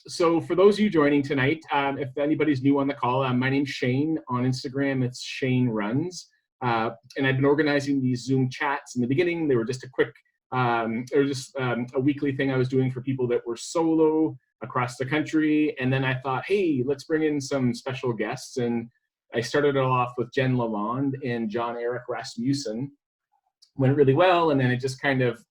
So for those of you joining tonight, if anybody's new on the call, my name's Shane. On Instagram, it's ShaneRuns. And I've been organizing these Zoom chats. In the beginning, they were just a quick, a weekly thing I was doing for people that were solo across the country. And then I thought, hey, let's bring in some special guests. And I started it off with Jen Lalonde and John Eric Rasmussen. Went really well, and then it just kind of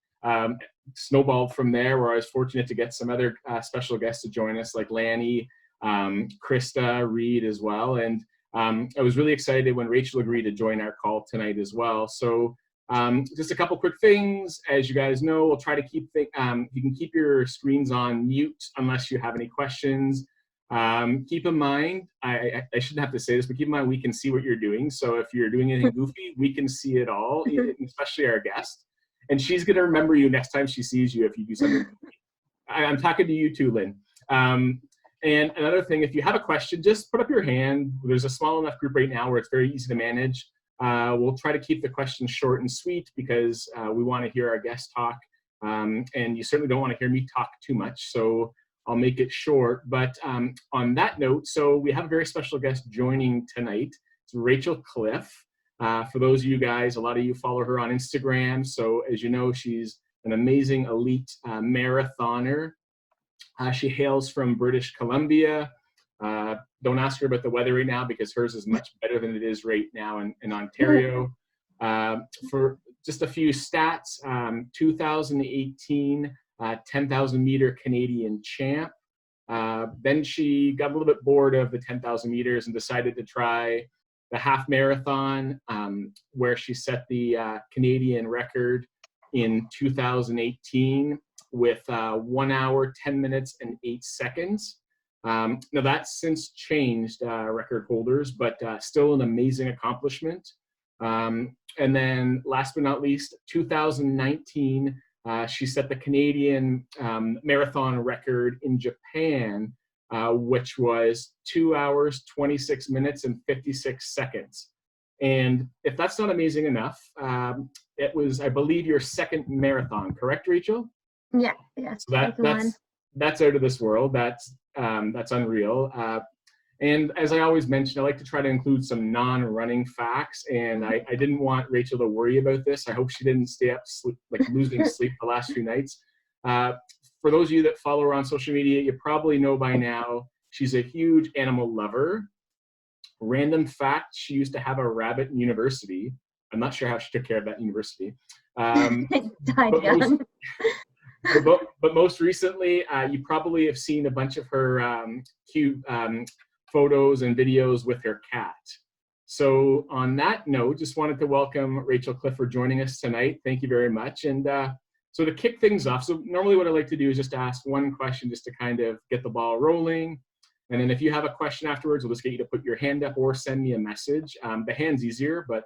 snowballed from there, where I was fortunate to get some other special guests to join us, like Lanny, Krista, Reed as well. And I was really excited when Rachel agreed to join our call tonight as well. So just a couple quick things. As you guys know, we'll try to keep, you can keep your screens on mute unless you have any questions. Keep in mind, I shouldn't have to say this, but keep in mind we can see what you're doing. So if you're doing anything goofy, we can see it all, especially our guest. And she's going to remember you next time she sees you if you do something goofy. I'm talking to you too, Lynn. And another thing, if you have a question, just put up your hand. There's a small enough group right now where it's very easy to manage. We'll try to keep the questions short and sweet because we want to hear our guest talk. And you certainly don't want to hear me talk too much. So I'll make it short. But on that note, so we have a very special guest joining tonight. It's Rachel Cliff. For those of you guys, a lot of you follow her on Instagram. So as you know, she's an amazing elite marathoner. She hails from British Columbia. Don't ask her about the weather right now because hers is much better than it is right now in Ontario. For just a few stats, 2018 10,000 meter Canadian champ. Then she got a little bit bored of the 10,000 meters and decided to try the half marathon, where she set the Canadian record in 2018 with 1 hour, 10 minutes, and 8 seconds. Now that's since changed record holders, but still an amazing accomplishment. And then last but not least, 2019, she set the Canadian marathon record in Japan, which was 2 hours, 26 minutes, and 56 seconds. And if that's not amazing enough, it was, I believe, your second marathon, correct, Rachel? Yeah. So that's out of this world. That's unreal. And as I always mention, I like to try to include some non-running facts. And I didn't want Rachel to worry about this. I hope she didn't stay up losing sleep the last few nights. For those of you that follow her on social media, you probably know by now she's a huge animal lover. Random fact, she used to have a rabbit in university. I'm not sure how she took care of that university. But most recently, you probably have seen a bunch of her cute photos and videos with her cat. So on that note, just wanted to welcome Rachel Cliff for joining us tonight. Thank you very much. And so to kick things off, so normally what I like to do is just ask one question just to kind of get the ball rolling. And then if you have a question afterwards, we'll just get you to put your hand up or send me a message. The hand's easier, but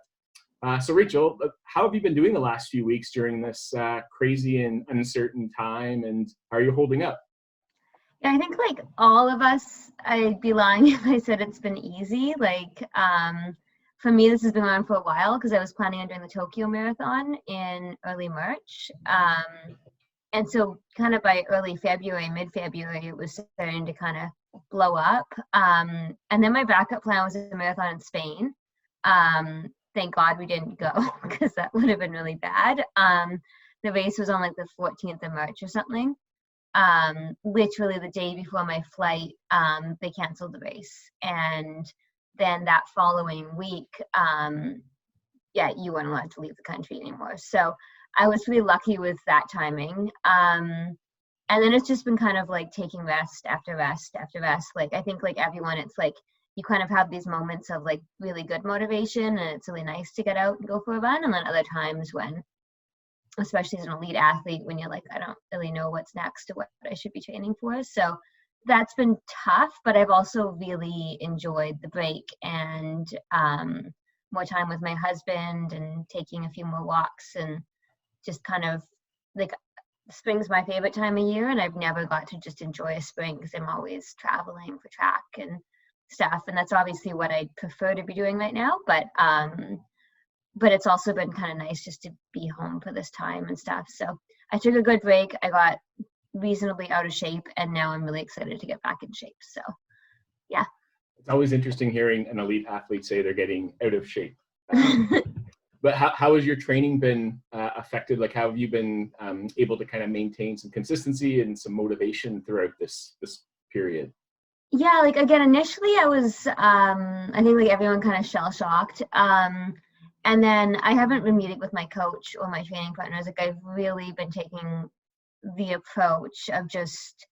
so Rachel, how have you been doing the last few weeks during this crazy and uncertain time, and how are you holding up? Yeah, I think like all of us, I'd be lying if I said it's been easy. Like for me, this has been on for a while because I was planning on doing the Tokyo Marathon in early March. And so kind of by early February, mid-February, it was starting to kind of blow up. And then my backup plan was a marathon in Spain. Thank God we didn't go because that would have been really bad. The race was on like the 14th of March or something. Literally the day before my flight, they canceled the race. And then that following week, you weren't allowed to leave the country anymore. So I was really lucky with that timing. And then it's just been kind of like taking rest after rest after rest. Like I think like everyone, it's like you kind of have these moments of like really good motivation and it's really nice to get out and go for a run. And then other times when, especially as an elite athlete, when you're like, I don't really know what's next or what I should be training for. So that's been tough, but I've also really enjoyed the break and more time with my husband and taking a few more walks and just kind of like spring's my favorite time of year, and I've never got to just enjoy a spring because I'm always traveling for track and stuff, and that's obviously what I prefer to be doing right now, but it's also been kind of nice just to be home for this time and stuff. So I took a good break. I got reasonably out of shape, and now I'm really excited to get back in shape. So yeah. It's always interesting hearing an elite athlete say they're getting out of shape. But how has your training been affected? Like, how have you been able to kind of maintain some consistency and some motivation throughout this period? Yeah, like again, initially I was, I think like everyone kind of shell shocked. And then I haven't been meeting with my coach or my training partners. Like I've really been taking the approach of just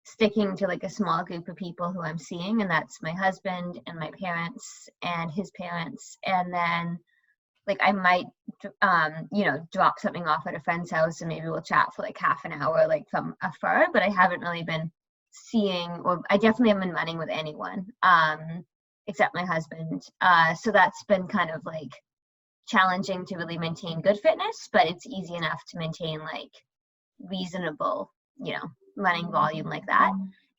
sticking to like a small group of people who I'm seeing, and that's my husband and my parents and his parents. And then like I might, you know, drop something off at a friend's house and maybe we'll chat for like half an hour, like from afar, but I haven't really been seeing, or I definitely haven't been running with anyone, except my husband. So that's been kind of like challenging to really maintain good fitness, but it's easy enough to maintain like reasonable, you know, running volume like that.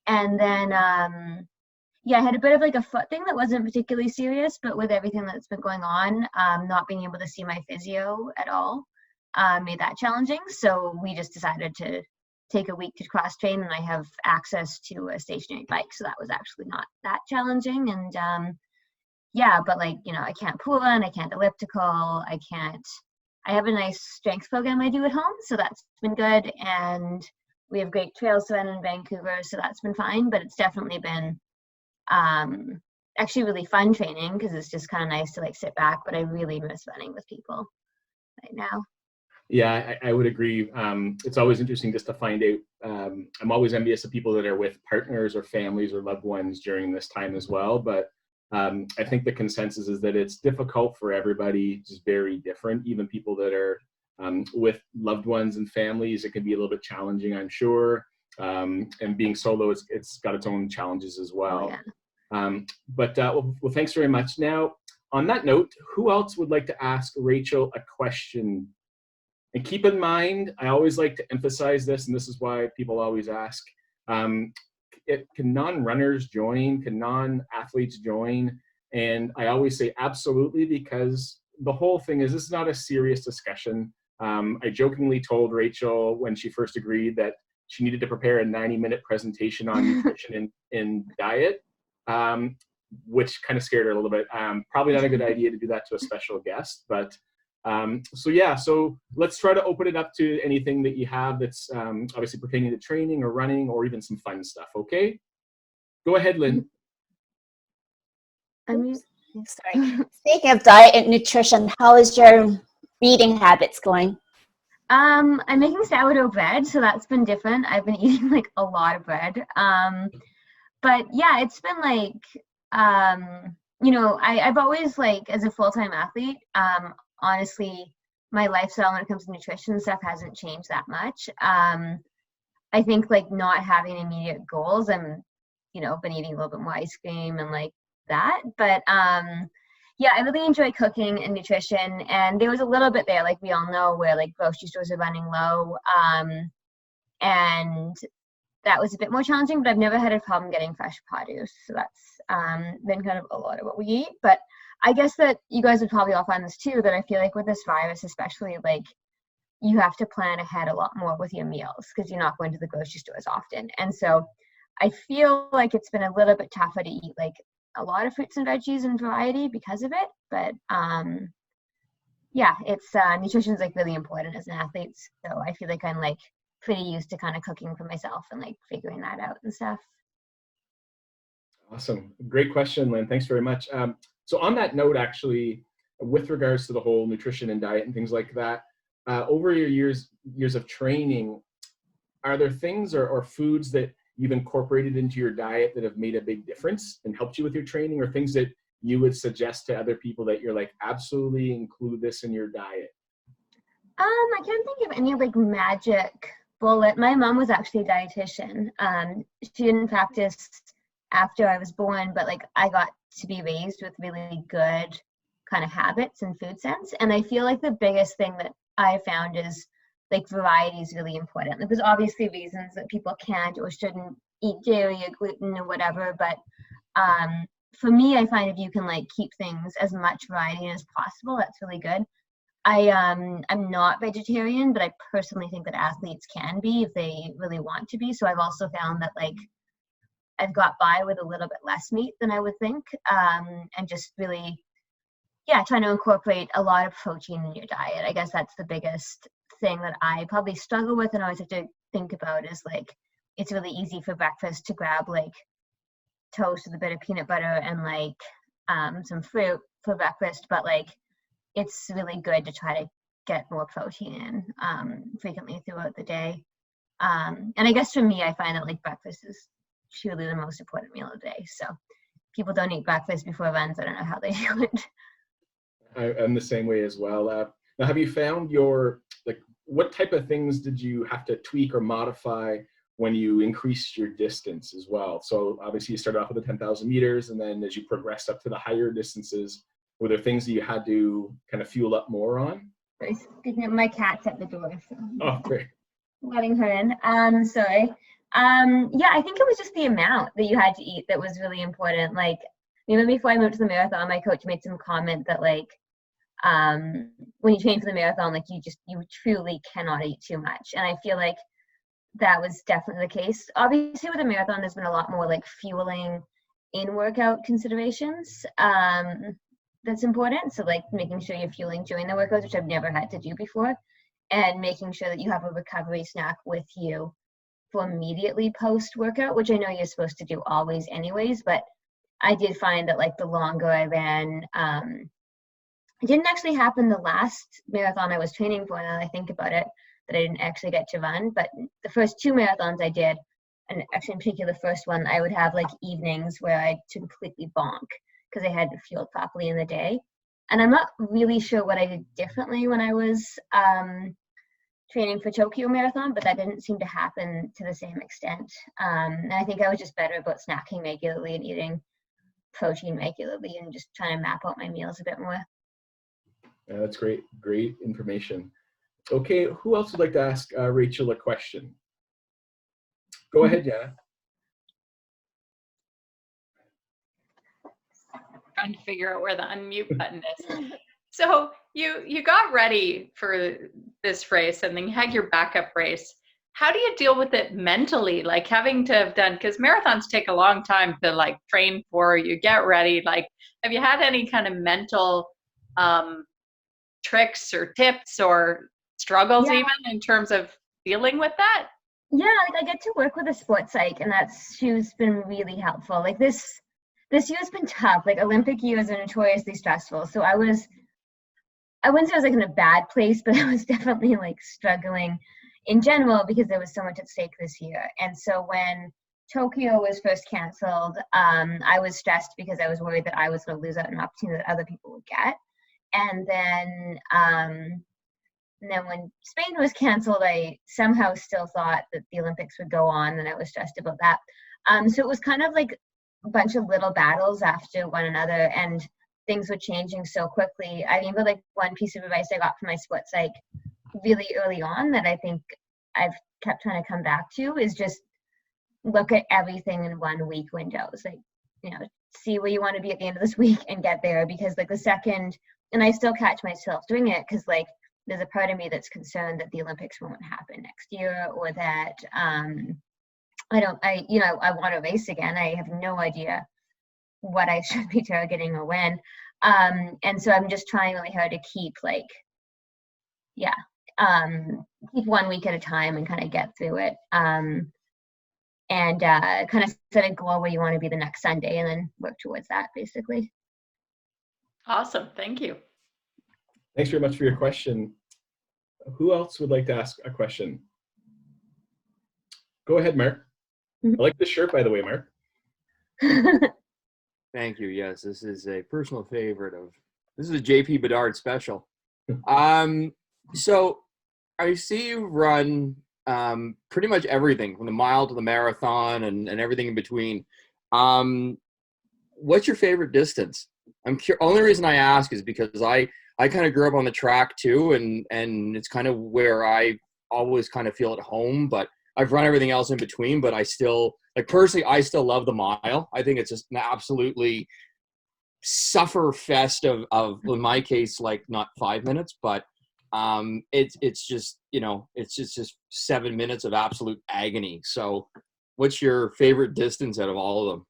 And then, yeah, I had a bit of like a foot thing that wasn't particularly serious, but with everything that's been going on, not being able to see my physio at all made that challenging. So we just decided to take a week to cross train, and I have access to a stationary bike, so that was actually not that challenging. And yeah, but like, you know, I can't pool run, I can't elliptical, I have a nice strength program I do at home, so that's been good. And we have great trails to run in Vancouver, so that's been fine. But it's definitely been actually really fun training, because it's just kind of nice to like sit back, but I really miss running with people right now. Yeah, I would agree. It's always interesting just to find out. I'm always envious of people that are with partners or families or loved ones during this time as well. But I think the consensus is that it's difficult for everybody, just very different. Even people that are with loved ones and families, it can be a little bit challenging, I'm sure. And being solo, it's got its own challenges as well. Oh, yeah. Well, thanks very much. Now, on that note, who else would like to ask Rachel a question? And keep in mind, I always like to emphasize this, and this is why people always ask, can non-runners join? Can non-athletes join? And I always say absolutely, because the whole thing is, this is not a serious discussion. I jokingly told Rachel when she first agreed that she needed to prepare a 90-minute presentation on nutrition and diet, which kind of scared her a little bit. Probably not a good idea to do that to a special guest, but so let's try to open it up to anything that you have that's obviously pertaining to training or running, or even some fun stuff. Okay, go ahead, Lynn. Sorry. Speaking of diet and nutrition, how is your eating habits going? I'm making sourdough bread, so that's been different. I've been eating like a lot of bread. But yeah, it's been like, you know, I've always, like, as a full-time athlete, honestly, my lifestyle when it comes to nutrition and stuff hasn't changed that much. I think like not having immediate goals, I'm, you know, been eating a little bit more ice cream and like that. But yeah, I really enjoy cooking and nutrition. And there was a little bit there, like we all know, where like grocery stores are running low. And that was a bit more challenging, but I've never had a problem getting fresh produce. So that's been kind of a lot of what we eat. But I guess that you guys would probably all find this too, that I feel like with this virus especially, like you have to plan ahead a lot more with your meals, because you're not going to the grocery store as often. And so I feel like it's been a little bit tougher to eat like a lot of fruits and veggies and variety because of it. But yeah, it's nutrition is like really important as an athlete. So I feel like I'm like pretty used to kind of cooking for myself and like figuring that out and stuff. Awesome. Great question, Lynn. Thanks very much. So on that note, actually, with regards to the whole nutrition and diet and things like that, over your years of training, are there things or foods that you've incorporated into your diet that have made a big difference and helped you with your training, or things that you would suggest to other people that you're like, absolutely include this in your diet? I can't think of any like magic bullet. My mom was actually a dietitian. She didn't practice after I was born, but like I got to be raised with really good kind of habits and food sense. And I feel like the biggest thing that I found is like variety is really important. Like, there's obviously reasons that people can't or shouldn't eat dairy or gluten or whatever, but for me, I find if you can like keep things as much variety as possible, that's really good. I'm not vegetarian, but I personally think that athletes can be if they really want to be. So I've also found that like I've got by with a little bit less meat than I would think, and just really, yeah, trying to incorporate a lot of protein in your diet. I guess that's the biggest thing that I probably struggle with and always have to think about is like, it's really easy for breakfast to grab like toast with a bit of peanut butter and like some fruit for breakfast, but like it's really good to try to get more protein in frequently throughout the day. And I guess for me, I find that like breakfast is truly the most important meal of the day. So people don't eat breakfast before runs. I don't know how they do it. I'm the same way as well. Now, have you found what type of things did you have to tweak or modify when you increased your distance as well? So obviously you started off with the 10,000 meters, and then as you progressed up to the higher distances, were there things that you had to kind of fuel up more on? Speaking of, my cat's at the door, so Oh, great. letting her in. Sorry. Yeah, I think it was just the amount that you had to eat that was really important. Like, even before I moved to the marathon, my coach made some comment that like, when you train for the marathon, like you truly cannot eat too much. And I feel like that was definitely the case. Obviously with the marathon, there's been a lot more like fueling in workout considerations. That's important. So like making sure you're fueling during the workouts, which I've never had to do before, and making sure that you have a recovery snack with you for immediately post workout, which I know you're supposed to do always anyways, but I did find that like the longer I ran, it didn't actually happen the last marathon I was training for, now that I think about it, that I didn't actually get to run, but the first 2 marathons I did, and actually in particular the first one, I would have like evenings where I'd completely bonk because I hadn't fueled properly in the day. And I'm not really sure what I did differently when I was training for Tokyo Marathon, but that didn't seem to happen to the same extent. And I think I was just better about snacking regularly and eating protein regularly and just trying to map out my meals a bit more. Yeah, that's great information. Okay, who else would like to ask Rachel a question? Go ahead, Yana. Trying to figure out where the unmute button is. So you got ready for this race and then you had your backup race. How do you deal with it mentally? Like having to have done, because marathons take a long time to like train for, you get ready. Like, have you had any kind of mental tricks or tips or struggles even in terms of dealing with that? Yeah, like I get to work with a sports psych, and she's been really helpful. Like this year's been tough. Like Olympic years are notoriously stressful. So I wouldn't say I was like in a bad place, but I was definitely like struggling in general because there was so much at stake this year. And so when Tokyo was first canceled, I was stressed because I was worried that I was going to lose out on an opportunity that other people would get. And then when Spain was canceled, I somehow still thought that the Olympics would go on, and I was stressed about that. So it was kind of like a bunch of little battles after one another, and things were changing so quickly. I remember like one piece of advice I got from my sports psych really early on that I think I've kept trying to come back to is just look at everything in 1 week windows. Like, see where you want to be at the end of this week and get there, because like the second, and I still catch myself doing it because like there's a part of me that's concerned that the Olympics won't happen next year, or that I want to race again. I have no idea what I should be targeting or when. And so I'm just trying really hard to keep keep 1 week at a time and kind of get through it. And kind of set a goal where you want to be the next Sunday and then work towards that basically. Awesome. Thank you. Thanks very much for your question. Who else would like to ask a question? Go ahead, Mark. I like this shirt, by the way, Mark. Thank you. Yes, this is a personal favorite this is a JP Bedard special. So I see you run pretty much everything from the mile to the marathon and everything in between. What's your favorite distance? Only reason I ask is because I kind of grew up on the track too, and it's kind of where I always kind of feel at home, but I've run everything else in between, but I still, like personally, I still love the mile. I think it's just an absolutely suffer fest of in my case, like not 5 minutes, but it's just, you know, it's just 7 minutes of absolute agony. So what's your favorite distance out of all of them?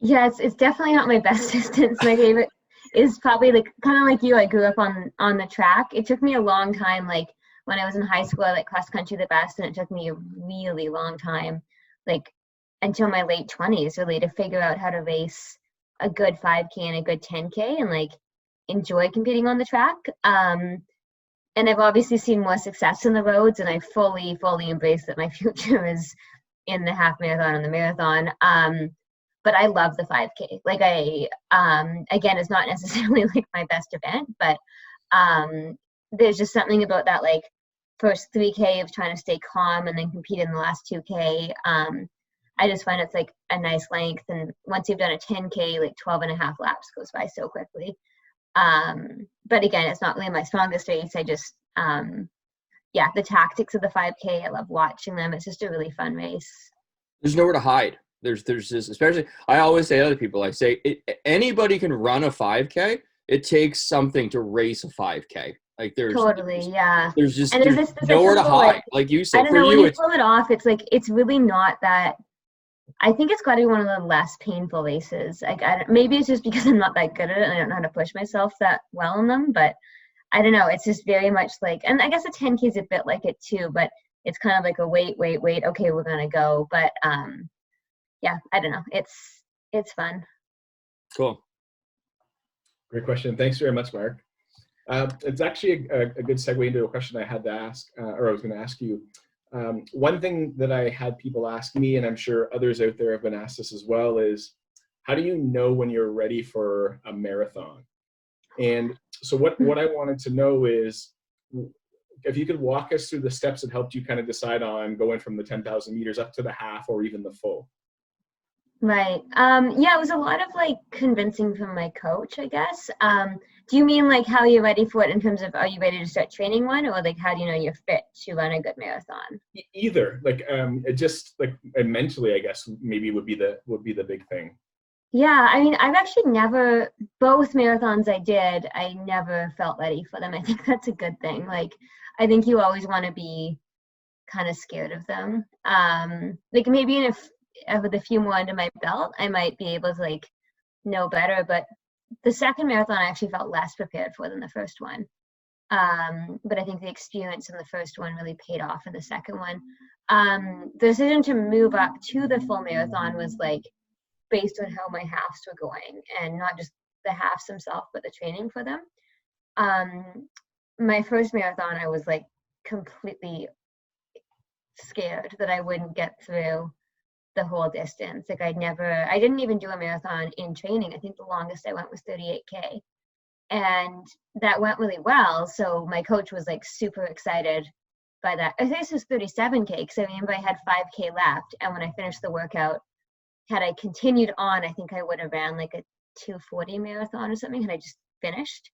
Yeah, it's definitely not my best distance. My favorite is probably like kind of like you. I grew up on the track. It took me a long time. Like when I was in high school, I liked cross country the best, and it took me a really long time, like until my late 20s, really, to figure out how to race a good 5K and a good 10K, and like enjoy competing on the track. And I've obviously seen more success in the roads, and I fully embrace that my future is in the half marathon and the marathon. But I love the 5K. Like again, it's not necessarily like my best event, but there's just something about that like first 3K of trying to stay calm and then compete in the last 2K. I just find it's like a nice length. And once you've done a 10K, like 12 and a half laps goes by so quickly. But again, it's not really my strongest race. I just, yeah, the tactics of the 5K, I love watching them. It's just a really fun race. There's nowhere to hide. There's this, especially, I always say to other people, I say anybody can run a 5K. It takes something to race a 5K. Like Totally, yeah. There's just and there's nowhere to hide. Like you said, I don't for know, when you, you pull it off, it's like, it's really not that. I think it's got to be one of the less painful races. Like, maybe it's just because I'm not that good at it and I don't know how to push myself that well in them, but I don't know. It's just very much like, and I guess a 10K is a bit like it too, but it's kind of like a wait. Okay, we're gonna go. But yeah, I don't know. It's fun. Cool. Great question. Thanks very much, Mark. It's actually a good segue into a question I had to ask, or I was going to ask you. One thing that I had people ask me, and I'm sure others out there have been asked this as well, is how do you know when you're ready for a marathon? And so what I wanted to know is if you could walk us through the steps that helped you kind of decide on going from the 10,000 meters up to the half or even the full. Right. Yeah, it was a lot of like convincing from my coach, I guess. Do you mean like how you're ready for it in terms of are you ready to start training one, or like how do you know you're fit to run a good marathon? Either. Like it just like, and mentally, I guess maybe would be the big thing. Yeah, I mean, I've actually never, both marathons I did, I never felt ready for them. I think that's a good thing. Like, I think you always want to be kind of scared of them. Like maybe if with a few more under my belt, I might be able to like know better. But the second marathon I actually felt less prepared for than the first one. But I think the experience in the first one really paid off in the second one. The decision to move up to the full marathon was like based on how my halves were going, and not just the halves themselves, but the training for them. My first marathon, I was like completely scared that I wouldn't get through the whole distance. Like I didn't even do a marathon in training. I think the longest I went was 38K. And that went really well. So my coach was like super excited by that. I think this was 37K because I remember I had 5K left. And when I finished the workout, had I continued on, I think I would have ran like a 2:40 marathon or something, had I just finished.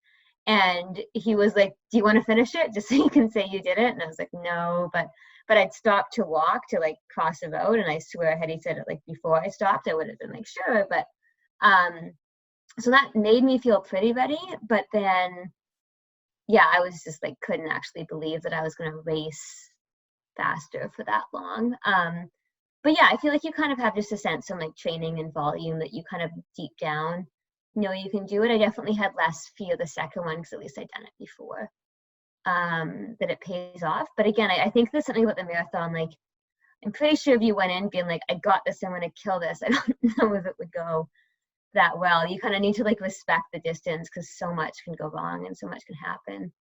And he was like, do you want to finish it just so you can say you did it? And I was like, no, but I'd stopped to walk to like cross the road, and I swear had he said it like before I stopped, I would have been like, sure. But so that made me feel pretty ready. But then yeah, I was just like couldn't actually believe that I was going to race faster for that long. But yeah, I feel like you kind of have just a sense from like training and volume that you kind of deep down know you can do it. I definitely had less fear the second one because at least I'd done it before, that it pays off. But again, I think there's something about the marathon, like I'm pretty sure if you went in being like, I got this, I'm going to kill this, I don't know if it would go that well. You kind of need to like respect the distance because so much can go wrong and so much can happen.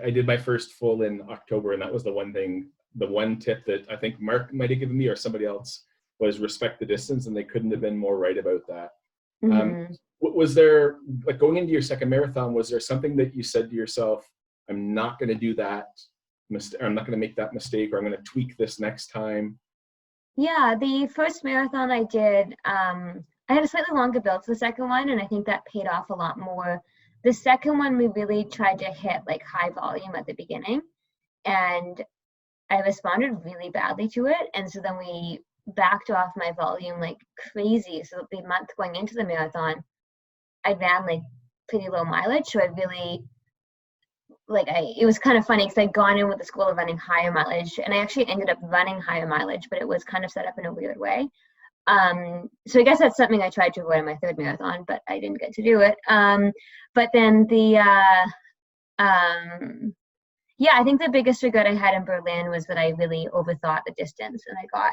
I did my first full in October, and that was the one tip that I think Mark might have given me or somebody else was respect the distance, and they couldn't have been more right about that. Mm-hmm. Was there, like going into your second marathon, was there something that you said to yourself, I'm not going to do that, I'm not going to make that mistake, or I'm going to tweak this next time? Yeah, the first marathon I did, I had a slightly longer build to the second one, and I think that paid off a lot more. The second one, we really tried to hit like high volume at the beginning, and I responded really badly to it. And so then we backed off my volume like crazy. So the month going into the marathon, I ran like pretty low mileage. So I really, it was kind of funny because I'd gone in with the goal of running higher mileage, and I actually ended up running higher mileage, but it was kind of set up in a weird way. So I guess that's something I tried to avoid in my third marathon, but I didn't get to do it. But then I think the biggest regret I had in Berlin was that I really overthought the distance, and I got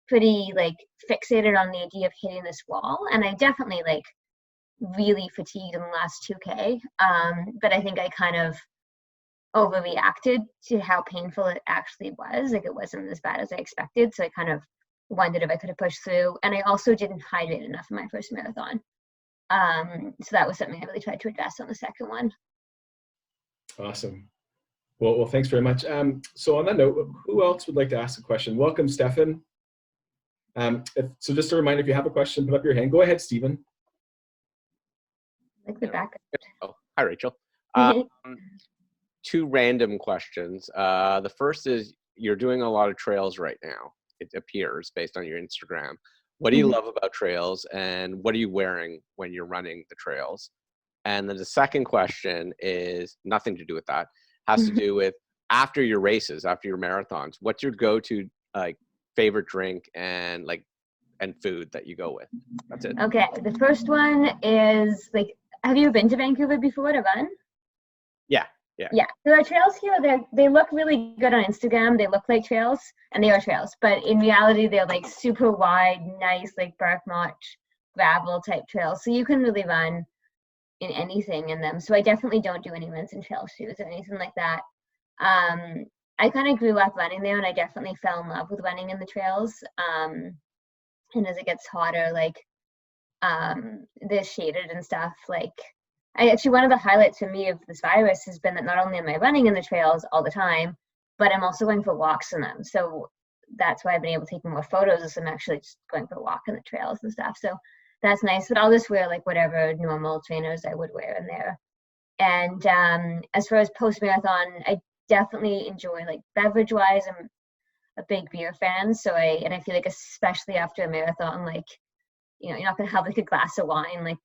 pretty fixated on the idea of hitting this wall, and I definitely really fatigued in the last 2K. But I think I kind of overreacted to how painful it actually was. It wasn't as bad as I expected, so I kind of wondered if I could have pushed through. And I also didn't hydrate enough in my first marathon. So that was something I really tried to address on the second one. Awesome. Well, thanks very much. So on that note, who else would like to ask a question? Welcome, Stefan. So just a reminder, if you have a question, put up your hand. Go ahead, Stephen. Like the back. Oh, hi, Rachel. Two random questions. The first is, you're doing a lot of trails right now, it appears, based on your Instagram. What do you love about trails, and what are you wearing when you're running the trails? And then the second question is nothing to do with that. Has to do with after your races, after your marathons, what's your go-to favorite drink and food that you go with? That's it. Okay, the first one is have you been to Vancouver before to run? Yeah. So our trails here, they look really good on Instagram. They look like trails, and they are trails, but in reality, they're super wide, nice, bark mulch, gravel type trails. So you can really run in anything in them. So I definitely don't do any rinse and trail shoes or anything like that. I kind of grew up running there, and I definitely fell in love with running in the trails. And as it gets hotter, they're shaded and stuff. One of the highlights for me of this virus has been that not only am I running in the trails all the time, but I'm also going for walks in them. So that's why I've been able to take more photos as I'm actually just going for a walk in the trails and stuff. So that's nice. But I'll just wear whatever normal trainers I would wear in there. And as far as post-marathon, I definitely enjoy beverage wise, I'm a big beer fan. So I feel especially after a marathon, you're not gonna have a glass of wine,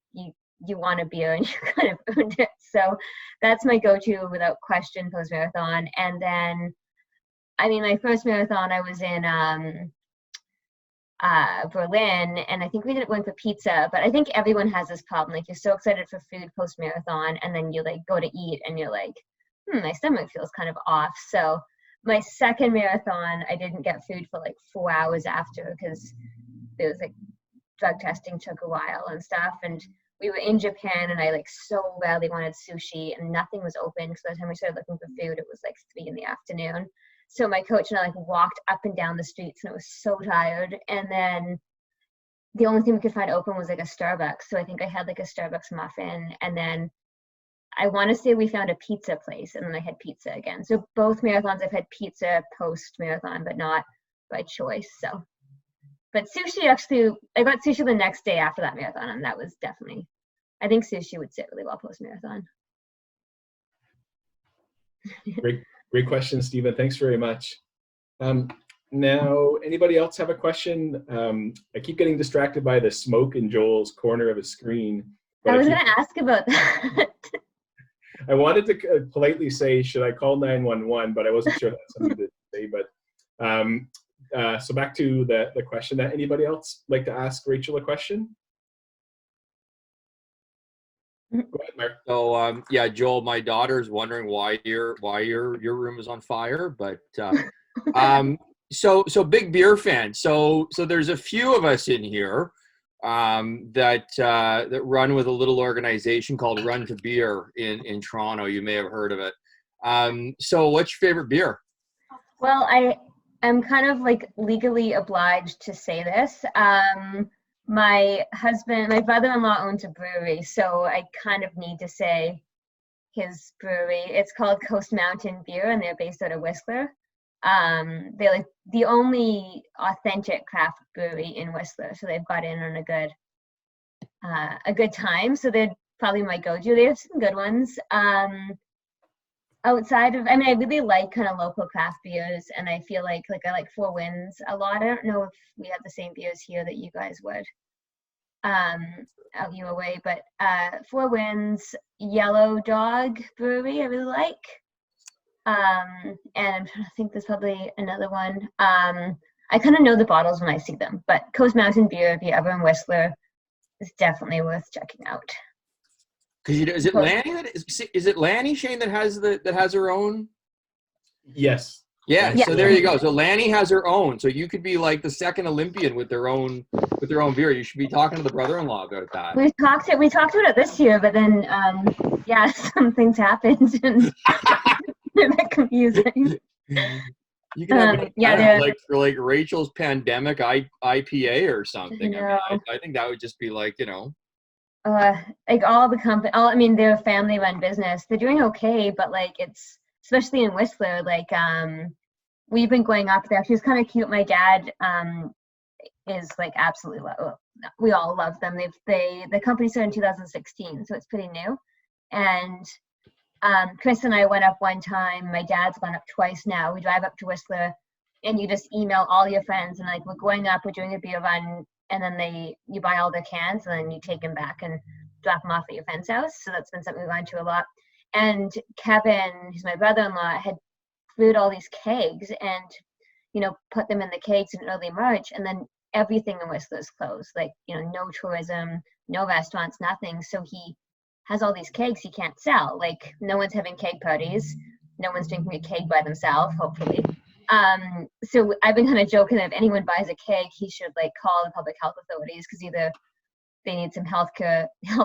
you want a beer and you kind of earned it. So that's my go-to without question post-marathon. And then, my first marathon, I was in Berlin, and I think we went for pizza, but I think everyone has this problem. You're so excited for food post-marathon, and then you go to eat and you're my stomach feels kind of off. So my second marathon, I didn't get food for 4 hours after, because there was drug testing took a while and stuff. And we were in Japan, and I so badly wanted sushi, and nothing was open. Because by the time we started looking for food, it was 3 in the afternoon. So my coach and I walked up and down the streets, and I was so tired. And then the only thing we could find open was a Starbucks. So I think I had a Starbucks muffin, and then I want to say we found a pizza place, and then I had pizza again. So both marathons I've had pizza post marathon, but not by choice. So, but sushi, actually, I got sushi the next day after that marathon, and that was definitely, I think sushi would sit really well post marathon. Great question, Stephen. Thanks very much. Now, anybody else have a question? I keep getting distracted by the smoke in Joel's corner of his screen. I was going to ask about that. I wanted to politely say, should I call 911? But I wasn't sure that's something to say. But so back to the question. Anybody else like to ask Rachel a question? Go ahead, Mark. So yeah, Joel, my daughter's wondering why your room is on fire, but so big beer fan. So there's a few of us in here that run with a little organization called Run to Beer in Toronto. You may have heard of it. So what's your favorite beer? Well, I am kind of legally obliged to say this. My brother-in-law owns a brewery, so I kind of need to say his brewery. It's called Coast Mountain Beer, and they're based out of Whistler. They're the only authentic craft brewery in Whistler, so they've got in on a good time. So they're probably my go-to. They have some good ones. Outside of, I really like kind of local craft beers, and I feel I like Four Winds a lot. I don't know if we have the same beers here that you guys would. out your way, but Four Winds Yellow Dog Brewery I really like. And I'm trying to think there's probably another one. I kind of know the bottles when I see them, but Coast Mountain Beer, if you're ever in Whistler, is definitely worth checking out. Because is it Lanny is it Lanny, Shane, that has her own? Yes. Yeah, Yeah. so there you go. So Lanny has her own. So you could be like the second Olympian with their own beer. You should be talking to the brother-in-law about that. We talked about it this year, but then yeah, some things happened and they're a bit confusing. You can have yeah, for Rachel's pandemic IPA or something. I I think that would just be like, you know. Like all the company, I mean, they're a family-run business. They're doing okay, but like it's especially in Whistler, like we've been going up there. She's kind of cute. My dad is like absolutely we all love them. The company started in 2016, so it's pretty new. And Chris and I went up one time. My dad's gone up twice now. We drive up to Whistler, and you just email all your friends and like, we're going up, we're doing a beer run, and then you buy all their cans and then you take them back and drop them off at your friend's house. So that's been something we've gone to a lot. And Kevin, who's my brother-in-law, had brewed all these kegs and, you know, put them in the kegs in early March, and then everything in Whistler is closed. Like, you know, no tourism, no restaurants, nothing. So he has all these kegs he can't sell. Like, no one's having keg parties. No one's drinking a keg by themselves, hopefully. So I've been kind of joking that if anyone buys a keg, he should like call the public health authorities, because either they need some help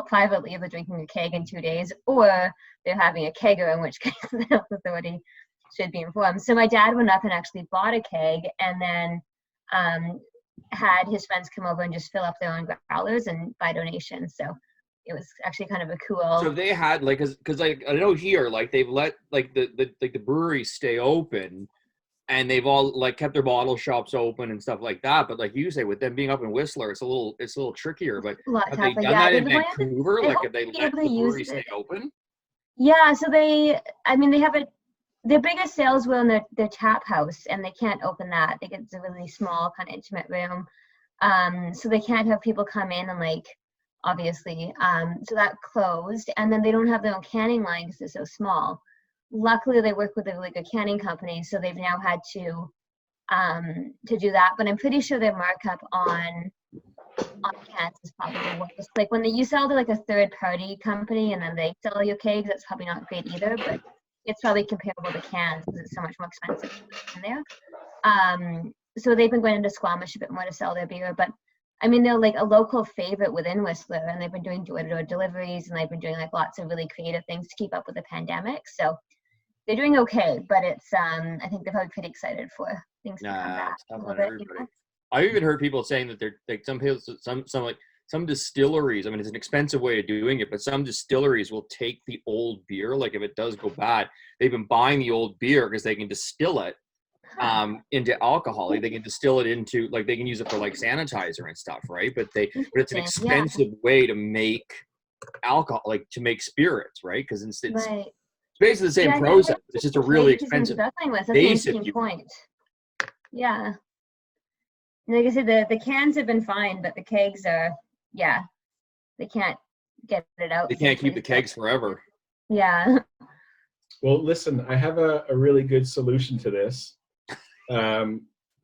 privately if they're drinking a keg in 2 days, or they're having a kegger, in which case the health authority should be informed. So my dad went up and actually bought a keg, and then had his friends come over and just fill up their own growlers and buy donations. So it was actually kind of a cool. So they had like, because like I know here, like they've let like the breweries stay open, and they've all like kept their bottle shops open and stuff like that. But like you say, with them being up in Whistler, it's a little trickier. But have they done that in Vancouver? Like, have they let the breweries stay open? Yeah, so they have their biggest sales were in their tap house, and they can't open that. They get a really small kind of intimate room. So they can't have people come in and like, obviously. So that closed, and then they don't have their own canning line because they're so small. Luckily, they work with a really good canning company, so they've now had to do that. But I'm pretty sure their markup on cans is probably worse. Like when you sell to like a third party company and then they sell your kegs, that's probably not great either. But it's probably comparable to cans because it's so much more expensive in there. So they've been going into Squamish a bit more to sell their beer, but I mean, they're like a local favorite within Whistler, and they've been doing door-to-door deliveries, and they've been doing like lots of really creative things to keep up with the pandemic. So they're doing okay, but it's I think they're probably pretty excited for things to come back a little bit. You know? I've even heard people saying that they're like some distilleries. I mean, it's an expensive way of doing it, but some distilleries will take the old beer. Like if it does go bad, they've been buying the old beer because they can distill it into alcohol. They can distill it into, like, they can use it for like sanitizer and stuff, right? But it's an expensive way to make alcohol, like to make spirits, right? Because it's basically the same process. It's just a really expensive base. Point. Yeah. Like I said, the cans have been fine, but the kegs are, they can't get it out. They can't keep the kegs forever. Yeah. Well, listen, I have a really good solution to this.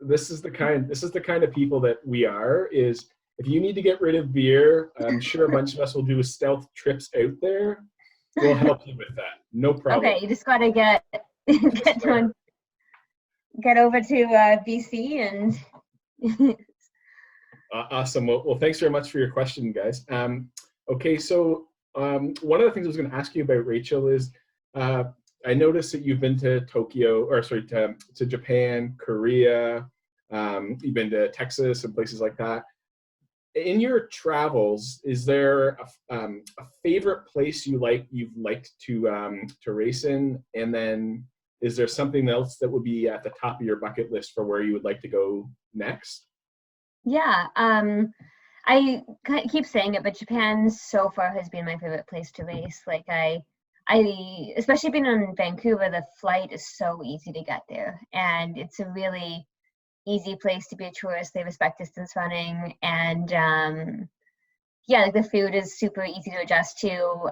This is the kind of people that we are. Is if you need to get rid of beer, I'm sure a bunch of us will do stealth trips out there. We'll help you with that. No problem. Okay, you just gotta get over to BC and. Awesome. Well, thanks very much for your question, guys. Okay, so one of the things I was going to ask you about, Rachel, is I noticed that you've been to to Japan, Korea. You've been to Texas and places like that. In your travels, is there a favorite place you've liked to race in, and then is there something else that would be at the top of your bucket list for where you would like to go next? Yeah, I keep saying it, but Japan so far has been my favorite place to race. Like I especially being in Vancouver, the flight is so easy to get there, and it's a really easy place to be a tourist. They respect distance running, and yeah, like the food is super easy to adjust to.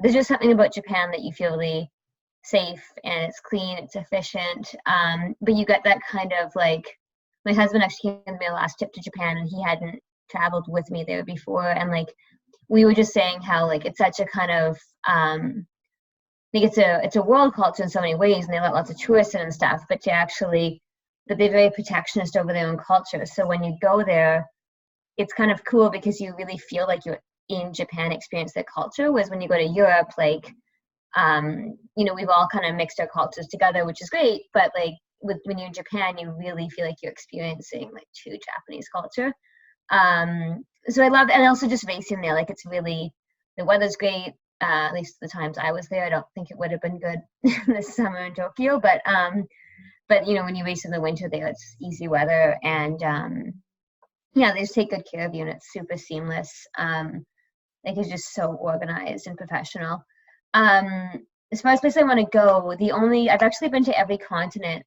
There's just something about Japan that you feel really safe, and it's clean, it's efficient. But you get that kind of like, my husband actually came with me my last trip to Japan, and he hadn't traveled with me there before, and like we were just saying how like it's such a kind of like it's a world culture in so many ways, and they let lots of tourists in and stuff, but they're very protectionist over their own culture. So when you go there, it's kind of cool because you really feel like you're in Japan, experience their culture. Whereas when you go to Europe, like, we've all kind of mixed our cultures together, which is great. But like when you're in Japan, you really feel like you're experiencing like true Japanese culture. So I love, and also just racing there. Like it's really, the weather's great. At least the times I was there. I don't think it would have been good this summer in Tokyo, but when you race in the winter there, it's easy weather, and yeah, they just take good care of you, and it's super seamless. Like it's just so organized and professional. As far as places I want to go, I've actually been to every continent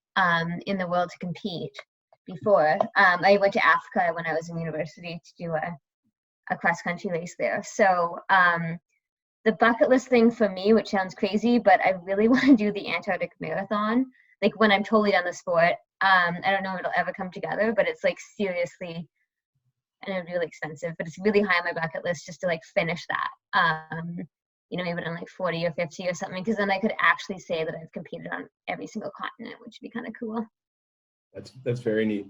in the world to compete before. I went to Africa when I was in university to do a cross country race there. So the bucket list thing for me, which sounds crazy, but I really want to do the Antarctic Marathon. Like when I'm totally done the sport. I don't know if it'll ever come together, but it's like seriously, and it's really expensive, but it's really high on my bucket list just to like finish that. Maybe on like 40 or 50 or something, because then I could actually say that I've competed on every single continent, which would be kind of cool. That's very neat.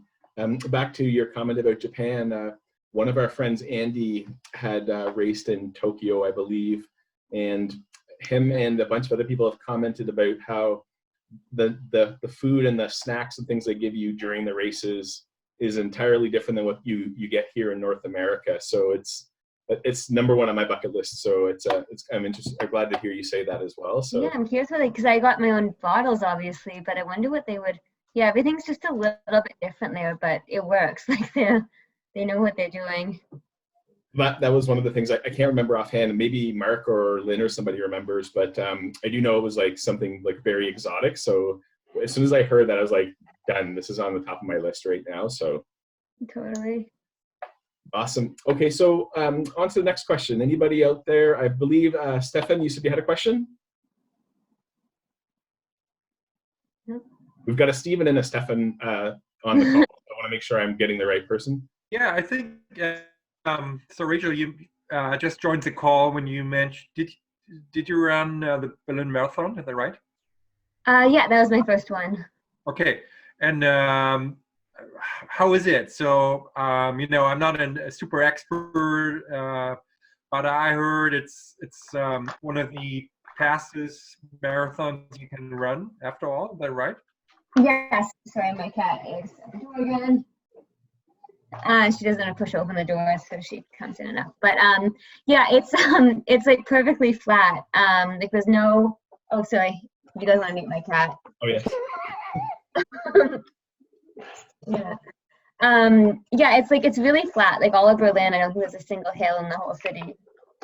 Back to your comment about Japan, one of our friends, Andy, had raced in Tokyo, I believe, and him and a bunch of other people have commented about how the food and the snacks and things they give you during the races is entirely different than what you get here in North America. So it's number one on my bucket list. So I'm interested. I'm glad to hear you say that as well. So yeah, I'm curious because I got my own bottles, obviously, but I wonder what they would. Yeah, everything's just a little bit different there, but it works. Like they know what they're doing. That was one of the things I can't remember offhand. Maybe Mark or Lynn or somebody remembers, but I do know it was like something like very exotic. So as soon as I heard that, I was like, done. This is on the top of my list right now. So totally. Awesome. Okay, so on to the next question. Anybody out there? I believe, Stefan, you said you had a question? Nope. We've got a Stephen and a Stefan on the call. I want to make sure I'm getting the right person. Yeah, I think, so Rachel, you just joined the call when you mentioned, did you run the Berlin Marathon, is that right? Yeah, that was my first one. Okay, and how is it? So, I'm not a super expert, but I heard it's one of the fastest marathons you can run after all, is that right? Yes, sorry, my cat is at the door again. She doesn't want to push open the door, so she comes in and out. But yeah, it's like perfectly flat. Like there's no. Oh, sorry. You guys want to meet my cat? Oh yes. Yeah. Yeah, it's really flat. Like all of Berlin, I don't think there's a single hill in the whole city.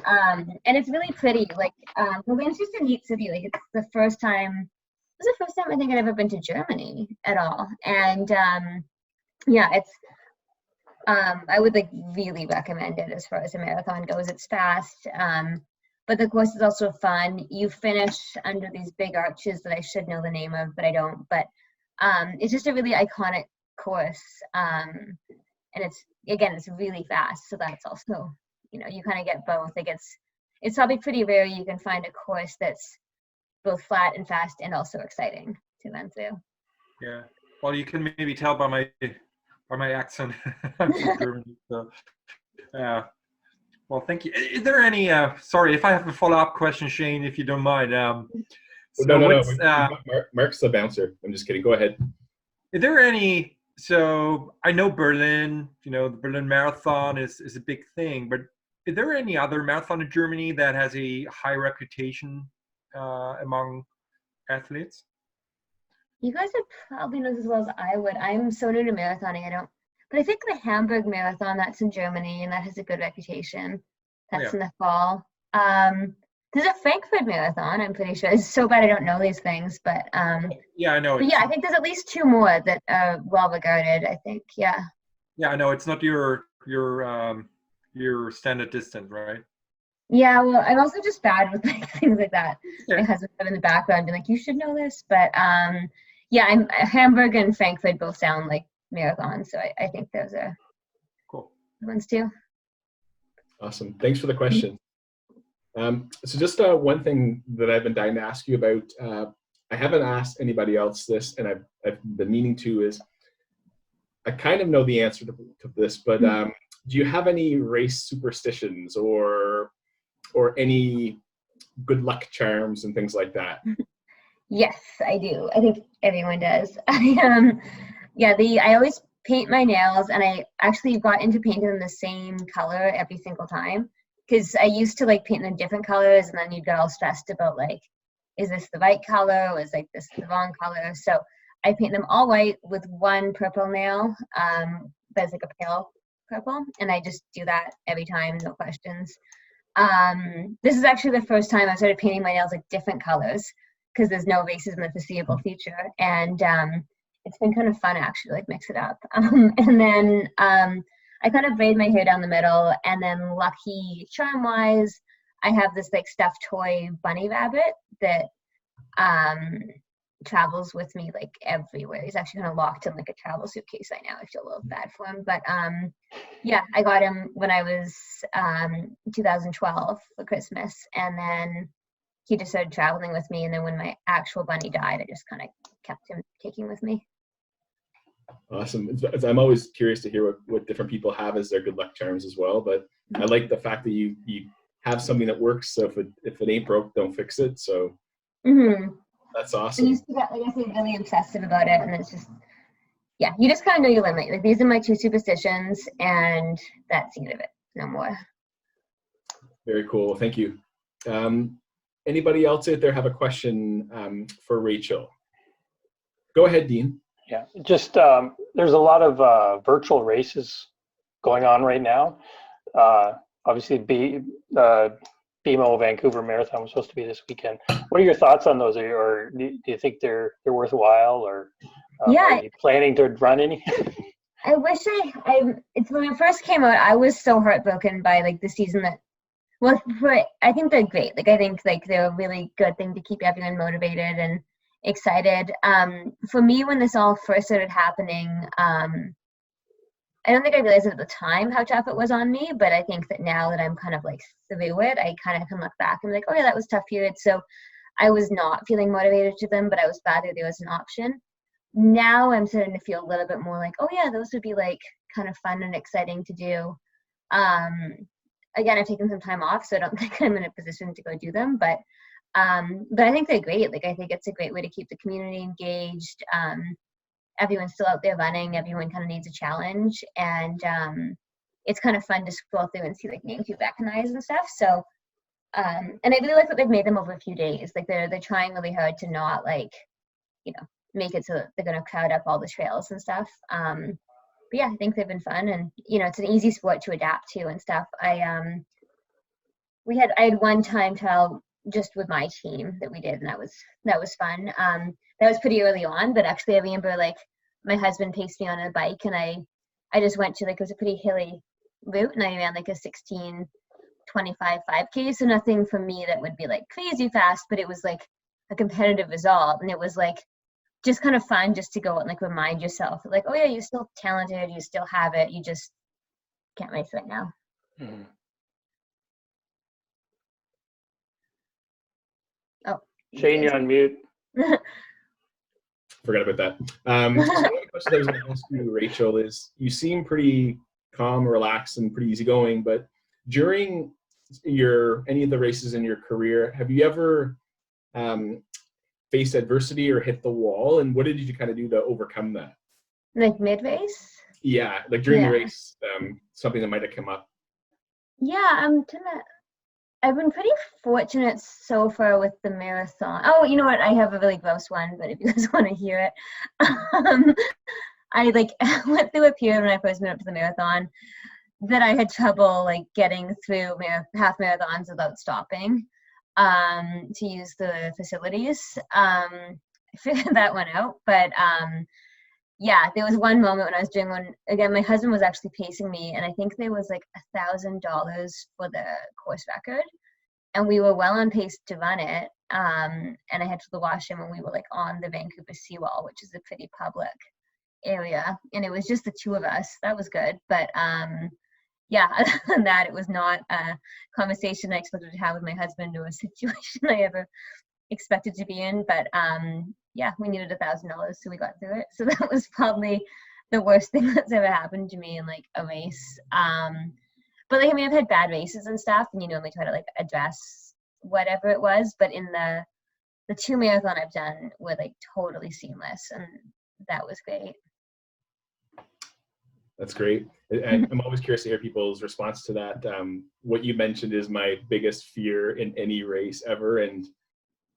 And it's really pretty. Like Berlin's just a neat city. Like it's the first time. It was the first time I think I'd ever been to Germany at all. And yeah, it's. I would like really recommend it as far as a marathon goes. It's fast, but the course is also fun. You finish under these big arches that I should know the name of, but I don't. But it's just a really iconic course, and it's really fast. So that's also, you kind of get both. Like it's probably pretty rare you can find a course that's both flat and fast and also exciting to run through. Yeah. Well, you can maybe tell by my accent. I'm from Germany, so well, thank you. Is there any sorry if I have a follow-up question, Shane, if you don't mind. So no. Mark's the bouncer. I'm just kidding. Go ahead. Is there any, so I know Berlin, the Berlin Marathon is a big thing, but is there any other marathon in Germany that has a high reputation among athletes? You guys would probably know as well as I would. I'm so new to marathoning, but I think the Hamburg Marathon, that's in Germany, and that has a good reputation. That's in the fall. There's a Frankfurt Marathon, I'm pretty sure. It's so bad I don't know these things, but yeah, I know. But yeah, I think there's at least two more that are well regarded, I think. Yeah. Yeah, I know it's not your your standard distance, right? Yeah, well, I'm also just bad with like things like that. Okay. My husband in the background being like, you should know this. But yeah, Hamburg and Frankfurt both sound like marathons, so I think those are Cool. the ones too. Awesome. Thanks for the question. So just one thing that I've been dying to ask you about, I haven't asked anybody else this, and I've been meaning to, is I kind of know the answer to this, but do you have any race superstitions or any good luck charms and things like that? Yes, I do. I think everyone does. Yeah, I always paint my nails, and I actually got into painting them the same color every single time, because I used to like paint them different colors, and then you'd get all stressed about like, is this the right color, or is like this the wrong color? So I paint them all white with one purple nail that's like a pale purple, and I just do that every time, no questions. This is actually the first time I started painting my nails like different colors, because there's no races in the foreseeable future, and it's been kind of fun actually, like mix it up. And then I kind of braid my hair down the middle, and then lucky charm wise, I have this like stuffed toy bunny rabbit that travels with me like everywhere. He's actually kind of locked in like a travel suitcase right now. I feel a little bad for him, but yeah, I got him when I was 2012 for Christmas, and then he just started traveling with me, and then when my actual bunny died, I just kind of kept him taking with me. Awesome. I'm always curious to hear what different people have as their good luck charms as well, but I like the fact that you have something that works, so if it ain't broke, don't fix it. So that's awesome. I used to get, like I say, really obsessive about it, and it's just, yeah, you just kind of know your limit. Like, these are my two superstitions, and that's the end of it. No more. Very cool. Thank you. Anybody else out there have a question for Rachel? Go ahead, Dean. Yeah, just there's a lot of virtual races going on right now. Obviously, BMO Vancouver Marathon was supposed to be this weekend. What are your thoughts on those? Or do you think they're worthwhile? Or yeah, are you planning to run any? I wish it's when it first came out, I was so heartbroken by like the season that. Well, I think they're great. Like, I think like they're a really good thing to keep everyone motivated and excited. For me, when this all first started happening, I don't think I realized at the time how tough it was on me, but I think that now that I'm kind of like through it, I kind of can look back and be like, oh yeah, that was a tough period. So I was not feeling motivated to them, but I was glad that there was an option. Now I'm starting to feel a little bit more like, oh yeah, those would be like kind of fun and exciting to do. Again, I've taken some time off, so I don't think I'm in a position to go do them, but I think they're great. Like, I think it's a great way to keep the community engaged. Everyone's still out there running. Everyone kind of needs a challenge, and it's kind of fun to scroll through and see like names you recognize and stuff. So, and I really like that they've made them over a few days. Like, they're trying really hard to not like, make it so that they're going to crowd up all the trails and stuff. But yeah, I think they've been fun, and it's an easy sport to adapt to and stuff. I had one time trial just with my team that we did, and that was fun. That was pretty early on, but actually I remember like my husband paced me on a bike, and I just went to like, it was a pretty hilly route, and I ran like a 16:25 5K, so nothing for me that would be like crazy fast, but it was like a competitive result, and it was like just kind of fun just to go and like remind yourself like, oh yeah, you're still talented, you still have it, you just can't race right now. Mm-hmm. Oh, Shane, you're on mute. Forgot about that. So one of the questions I was going to ask you, Rachel, is you seem pretty calm, relaxed, and pretty easygoing, but during any of the races in your career, have you ever faced adversity or hit the wall, and what did you kind of do to overcome that? Like mid-race? Yeah, like during the race, something that might have come up. Yeah, I've been pretty fortunate so far with the marathon. Oh, you know what? I have a really gross one, but if you guys want to hear it, I like went through a period when I first went up to the marathon that I had trouble like getting through half marathons without stopping to use the facilities. I figured that one out, but yeah, there was one moment when I was doing one, again, my husband was actually pacing me, and I think there was like $1,000 for the course record. And we were well on pace to run it. And I head to the washroom and we were like on the Vancouver seawall, which is a pretty public area. And it was just the two of us. That was good. But yeah, other than that, it was not a conversation I expected to have with my husband or a situation I ever expected to be in. But yeah, we needed $1,000, so we got through it. So that was probably the worst thing that's ever happened to me in like a race. But like, I mean, I've had bad races and stuff, and you normally try to like address whatever it was. But in the 2 marathon I've done were like totally seamless, and that was great. That's great. And I'm always curious to hear people's response to that. What you mentioned is my biggest fear in any race ever, and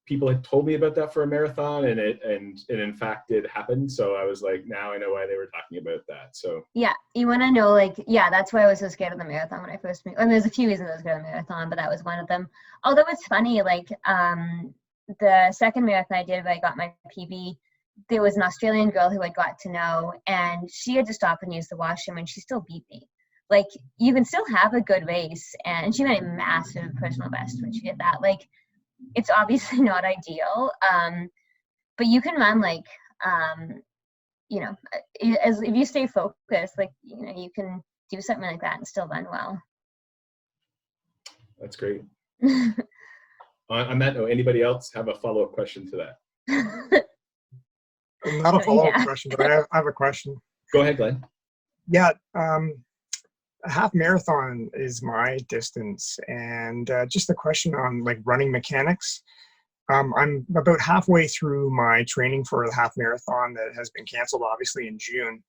people had told me about that for a marathon, and it in fact did happen. So I was like, now I know why they were talking about that. So yeah, you want to know, like, yeah, that's why I was so scared of the marathon when I first moved. I mean, there's a few reasons I was scared of the marathon, but that was one of them. Although it's funny, like the second marathon I did where I got my PB, there was an Australian girl who I got to know, and she had to stop and use the washroom, and she still beat me. Like, you can still have a good race, and she made a massive personal best when she did that. Like, it's obviously not ideal, but you can run like, you know, as if you stay focused, like, you know, you can do something like that and still run well. that's great. On that note, anybody else have a follow-up question to that? Not a follow-up Yeah. question, but I have a question. Go ahead, Glenn. Yeah, a half marathon is my distance, and just a question on like running mechanics. I'm about halfway through my training for the half marathon that has been canceled, obviously, in June.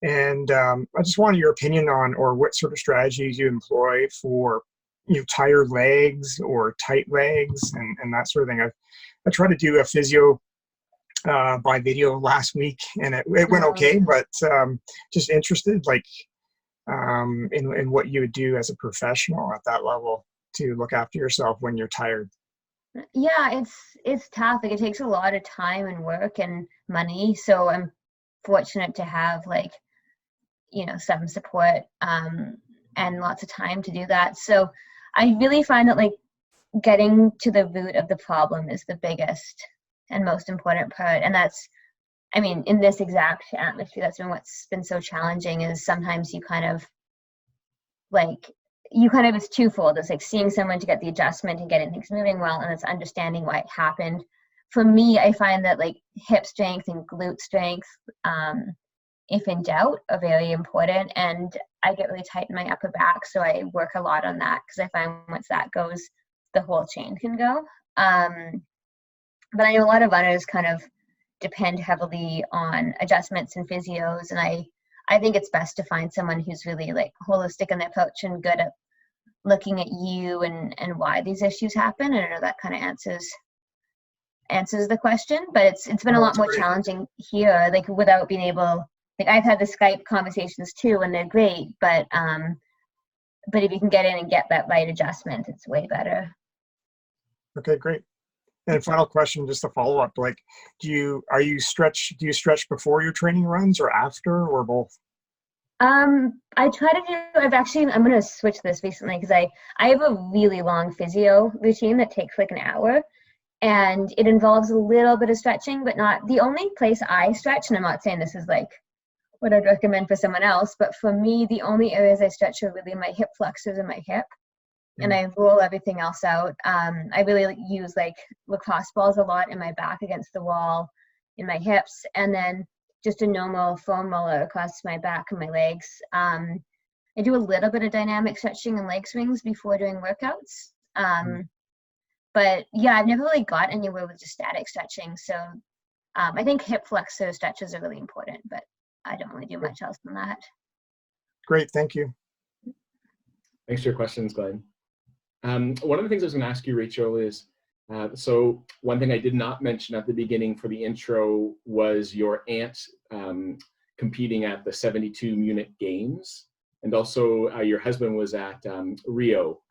And I just wanted your opinion on, or what sort of strategies you employ for, you know, tired legs or tight legs and that sort of thing. I tried to do a physio by video last week, and it went okay, but just interested, like, in what you would do as a professional at that level to look after yourself when you're tired. Yeah, it's tough. Like, it takes a lot of time and work and money. So I'm fortunate to have, like, you know, some support and lots of time to do that. So I really find that, like, getting to the root of the problem is the biggest and most important part. And that's, I mean, in this exact atmosphere, that's been what's been so challenging, is sometimes you kind of like, it's twofold. It's like seeing someone to get the adjustment and getting things moving well, and it's understanding why it happened. For me, I find that like hip strength and glute strength, if in doubt, are very important. And I get really tight in my upper back, so I work a lot on that, because I find once that goes, the whole chain can go. But I know a lot of runners kind of depend heavily on adjustments and physios, and I think it's best to find someone who's really like holistic in their approach and good at looking at you and why these issues happen. And I know that kind of answers the question, but it's been a lot more challenging here, like, without being able, like, I've had the Skype conversations too, and they're great, but if you can get in and get that right adjustment, it's way better. Okay, great. And final question, just to follow up, like, do you stretch before your training runs or after, or both? I try to do, I'm going to switch this recently, because I have a really long physio routine that takes like an hour, and it involves a little bit of stretching, but not the only place I stretch. And I'm not saying this is like what I'd recommend for someone else, but for me, the only areas I stretch are really my hip flexors and my hip. And I roll everything else out. I really use like lacrosse balls a lot in my back against the wall, in my hips, and then just a normal foam roller across my back and my legs. I do a little bit of dynamic stretching and leg swings before doing workouts. But yeah, I've never really got anywhere with just static stretching. So I think hip flexor stretches are really important, but I don't really do much else than that. Great, thank you. Thanks for your questions, Glenn. One of the things I was going to ask you, Rachel, is so one thing I did not mention at the beginning for the intro was your aunt competing at the 72 Munich Games, and also your husband was at Rio.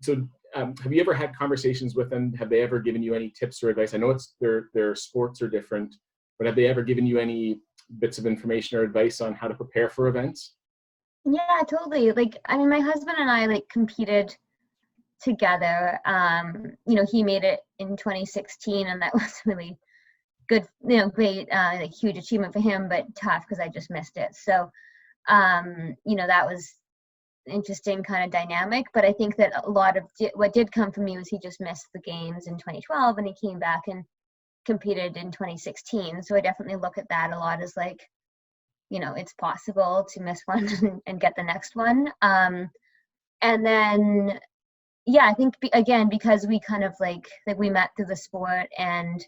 So have you ever had conversations with them? Have they ever given you any tips or advice? I know their sports are different, but have they ever given you any bits of information or advice on how to prepare for events? Yeah, totally. Like, I mean, my husband and I like competed together. You know, he made it in 2016, and that was really good, you know, great, like huge achievement for him, but tough because I just missed it. So, you know, that was interesting kind of dynamic. But I think that a lot of what did come from me was he just missed the games in 2012, and he came back and competed in 2016. So I definitely look at that a lot as like, you know, it's possible to miss one and get the next one. And then, yeah, I think again, because we kind of like we met through the sport, and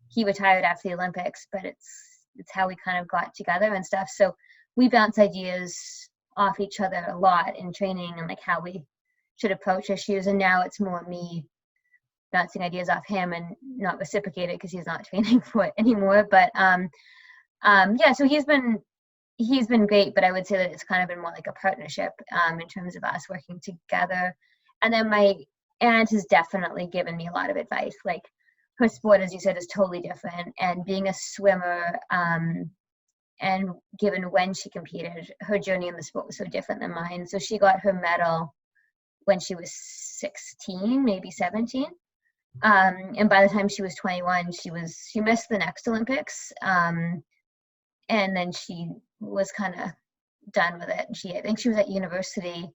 he retired after the Olympics, but it's how we kind of got together and stuff. So we bounce ideas off each other a lot in training and like how we should approach issues. And now it's more me bouncing ideas off him and not reciprocated because he's not training for it anymore. But yeah, so he's been great, but I would say that it's kind of been more like a partnership in terms of us working together. And then my aunt has definitely given me a lot of advice. Like, her sport, as you said, is totally different. And being a swimmer, and given when she competed, her journey in the sport was so different than mine. So she got her medal when she was 16, maybe 17. And by the time she was 21, she missed the next Olympics. And then she was kind of done with it. I think she was at university,